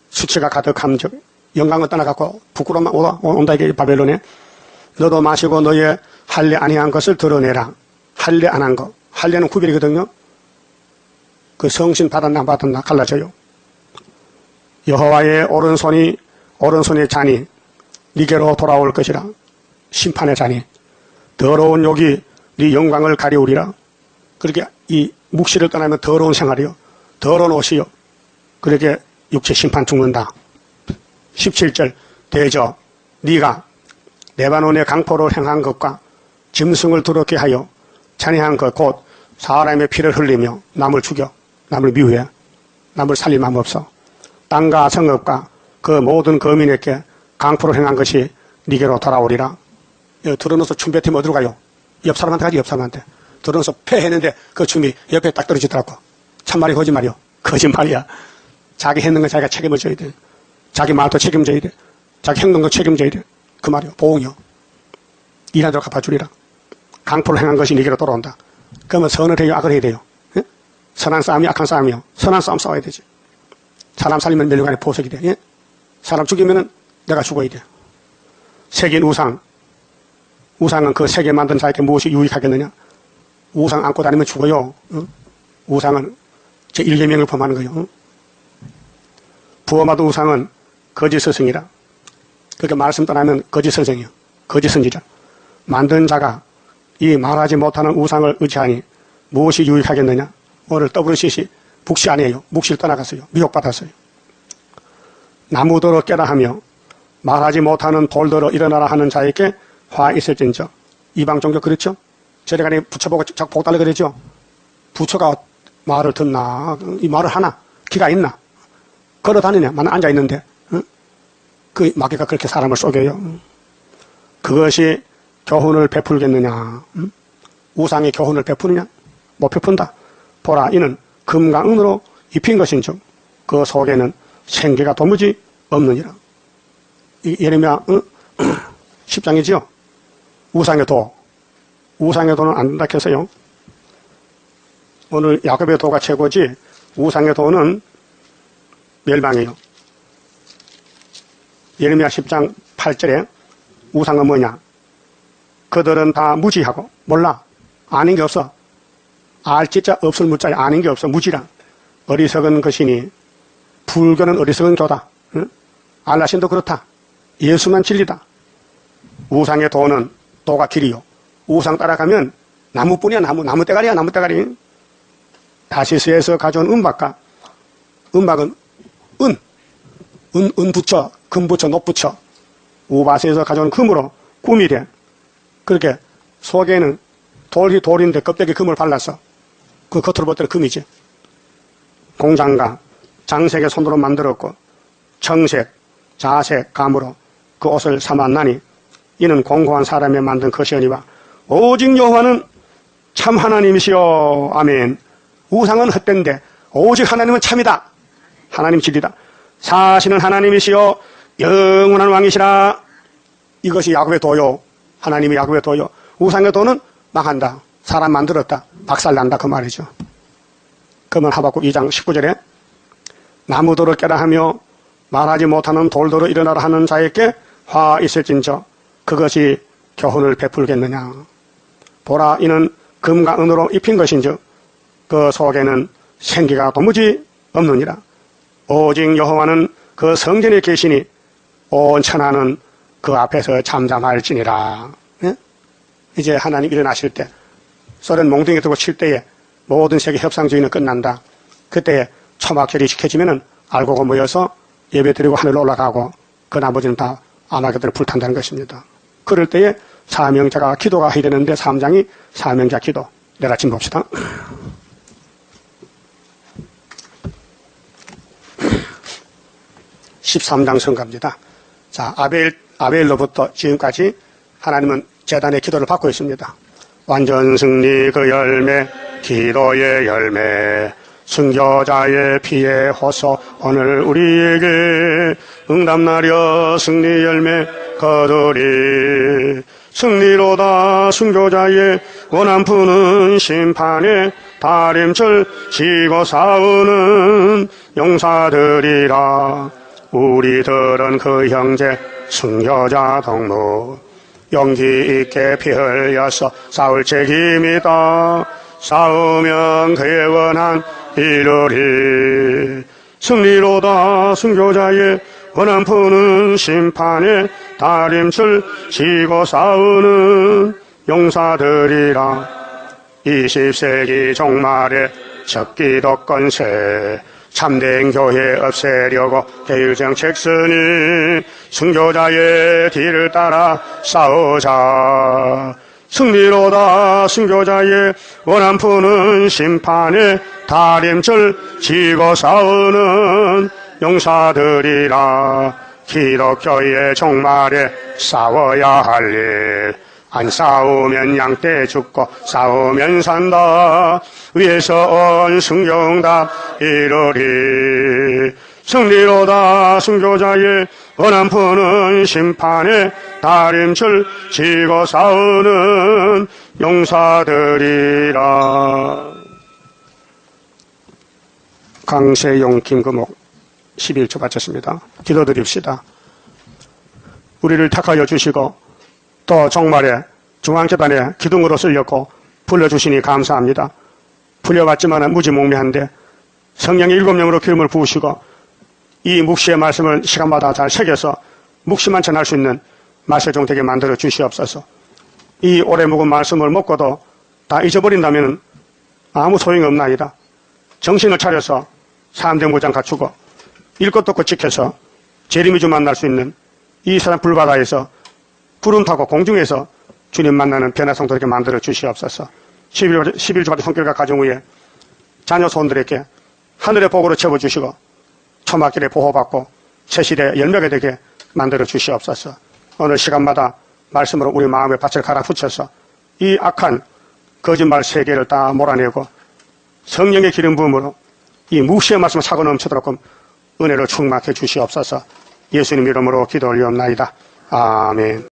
수치가 가득함 적. 영광을 떠나갖고 부끄러움만 온다 이게 바벨론에. 너도 마시고 너의 할례 아니한 것을 드러내라. 할례 안 한 거. 할례는 구별이거든요. 그 성신 받았나 갈라져요. 여호와의 오른손의 잔이 네게로 돌아올 것이라. 심판의 잔이. 더러운 욕이 네 영광을 가리우리라. 그렇게 이 묵시를 떠나면 더러운 생활이요. 더러운 옷이요. 그렇게 육체 심판 죽는다. 17절 대저 네가 레바논의 강포를 행한 것과 짐승을 더럽게 하여 잔해한 것 곧 사람의 피를 흘리며 남을 죽여 남을 미워해 남을 살릴 마음 없어. 땅과 성읍과 그 모든 거민에게 강포를 행한 것이 네게로 돌아오리라. 들어놓아서 춤 뱉으면 어디로 가요? 옆 사람한테 가지. 옆 사람한테 들어놓아서 패했는데 그 춤이 옆에 딱 떨어지더라고. 참말이 거짓말이요. 거짓말이야. 자기 했는 거 자기가 책임을 져야 돼. 자기 말도 책임져야 돼. 자기 행동도 책임져야 돼. 그 말이요. 보응이요. 일하도록 갚아주리라. 강포를 행한 것이 네게로 돌아온다. 그러면 선을 해요? 악을 해야 돼요? 예? 선한 싸움이 악한 싸움이요. 선한 싸움 싸워야 되지. 사람 살리면 멸류관에 보석이 돼. 예? 사람 죽이면은 내가 죽어야 돼. 세계인 우상은 그 세계 만든 자에게 무엇이 유익하겠느냐? 우상 안고 다니면 죽어요. 응? 우상은 제 1계명을 범하는 거예요. 응? 부엄하던 우상은 거짓 스승이라. 그렇게 말씀 떠나면 거짓 선생이요. 거짓 선지자. 만든 자가 이 말하지 못하는 우상을 의지하니 무엇이 유익하겠느냐? 오늘 WCC 북시 아니에요. 묵시를 떠나갔어요. 미혹받았어요. 나무더러 깨라 하며 말하지 못하는 돌더러 일어나라 하는 자에게 화 있을진저. 이방 종교 그렇죠? 저래가니 부처보고 자꾸 보고 달라 그러죠? 부처가 말을 듣나? 이 말을 하나? 기가 있나? 걸어 다니냐? 만 앉아 있는데. 응? 그 마귀가 그렇게 사람을 속여요. 그것이 교훈을 베풀겠느냐? 응? 우상의 교훈을 베푸느냐? 못 베푼다. 보라, 이는 금과 은으로 입힌 것인즉 그 속에는 생기가 도무지 없느니라. 예레미야 10장이지요. 우상의 도. 우상의 도는 안 된다 해서요. 오늘 야곱의 도가 최고지 우상의 도는 멸망이에요. 예레미야 10장 8절에 우상은 뭐냐? 그들은 다 무지하고 몰라. 아는 게 없어. 알지자 없을 무자에 아는 게 없어. 무지라. 어리석은 것이니 불교는 어리석은 교다. 응? 알라신도 그렇다. 예수만 진리다. 우상의 도는 도가 길이요. 우상 따라가면 나무뿐이야. 나무 대가리야. 나무 대가리. 다시스에서 가져온 은박과 은박은 은 붙여, 금 붙여, 높 붙여. 우바스에서 가져온 금으로 꿈이 돼. 그렇게 속에는 돌이 돌인데 껍데기 금을 발라서 그 겉으로 볼 때는 금이지. 공장가, 장색의 손으로 만들었고 청색, 자색, 감으로 그 옷을 삼았나니 이는 공고한 사람이 만든 것이오니와 오직 여호와는 참 하나님이시여. 아멘. 우상은 헛된데 오직 하나님은 참이다. 하나님 진리다. 사시는 하나님이시여 영원한 왕이시라. 이것이 야곱의 도요. 하나님이 야곱의 도요. 우상의 도는 망한다. 사람 만들었다. 박살난다. 그 말이죠. 그러면 하박국 2장 19절에 나무도를 깨라 하며 말하지 못하는 돌도로 일어나라 하는 자에게 화 있을진저 그것이 교훈을 베풀겠느냐. 보라 이는 금과 은으로 입힌 것인즉 그 속에는 생기가 도무지 없느니라. 오직 여호와는 그 성전에 계시니 온 천하는 그 앞에서 잠잠할지니라. 예? 이제 하나님 일어나실 때 소련 몽둥이 들고 칠 때에 모든 세계 협상주의는 끝난다. 그때에 초막절이 지켜지면은 알고고 모여서 예배드리고 하늘로 올라가고 그 나머지는 다 아마겟돈에 불탄다는 것입니다. 그럴 때에 사명자가 기도가 해야 되는데 3장이 사명자 기도. 내일 아침 봅시다. 13장 성가입니다. 자, 아벨로부터 지금까지 하나님은 제단의 기도를 받고 있습니다. 완전 승리 그 열매, 기도의 열매, 순교자의 피의 호소, 오늘 우리에게 응답나려 승리 열매 거두리. 승리로다 순교자의 원한 푸는 심판에 다림줄 지고 싸우는 용사들이라. 우리들은 그 형제 순교자 동무 용기 있게 피 흘려서 싸울 책임이다. 싸우면 그의 원한 이루리. 승리로다 순교자의 원한 푸는 심판에 다림줄 지고 싸우는 용사들이라. 20세기 종말에 적기도 건세 참된 교회 없애려고 계율정책 쓰니 순교자의 뒤를 따라 싸우자. 승리로다 순교자의 원한 푸는 심판에 다림줄 지고 싸우는 용사들이라. 기독교의 종말에 싸워야 할 일. 안 싸우면 양떼 죽고 싸우면 산다. 위에서 온 순교응답 이루리. 승리로다 순교자의 원한 푸는 심판에 다림줄 지고 싸우는 용사들이라. 강세용 김금옥 11초 바쳤습니다. 기도드립시다. 우리를 택하여 주시고 또 종말에 중앙재단에 기둥으로 쓸렸고 불러주시니 감사합니다. 불려왔지만 무지몽매한데 성령의 7명으로 기름을 부으시고 이 묵시의 말씀을 시간마다 잘 새겨서 묵시만 전할 수 있는 말세종 되게 만들어 주시옵소서. 이 오래 묵은 말씀을 먹고도 다 잊어버린다면 아무 소용이 없나이다. 정신을 차려서 3대 무장 갖추고 일 것도 없고 지켜서 재림이주 만날 수 있는 이 세상 불바다에서 구름 타고 공중에서 주님 만나는 변화 성도에게 만들어 주시옵소서. 11주까지 손길과 가정 위에 자녀 손들에게 하늘의 복으로 채워주시고 초막길에 보호받고 새시대 열매가 되게 만들어 주시옵소서. 어느 시간마다 말씀으로 우리 마음의 밭을 갈아붙여서 이 악한 거짓말 세계를 다 몰아내고 성령의 기름 부음으로 이 묵시의 말씀을 차고 넘치도록 은혜로 충만해 주시옵소서. 예수님 이름으로 기도 올리옵나이다. 아멘.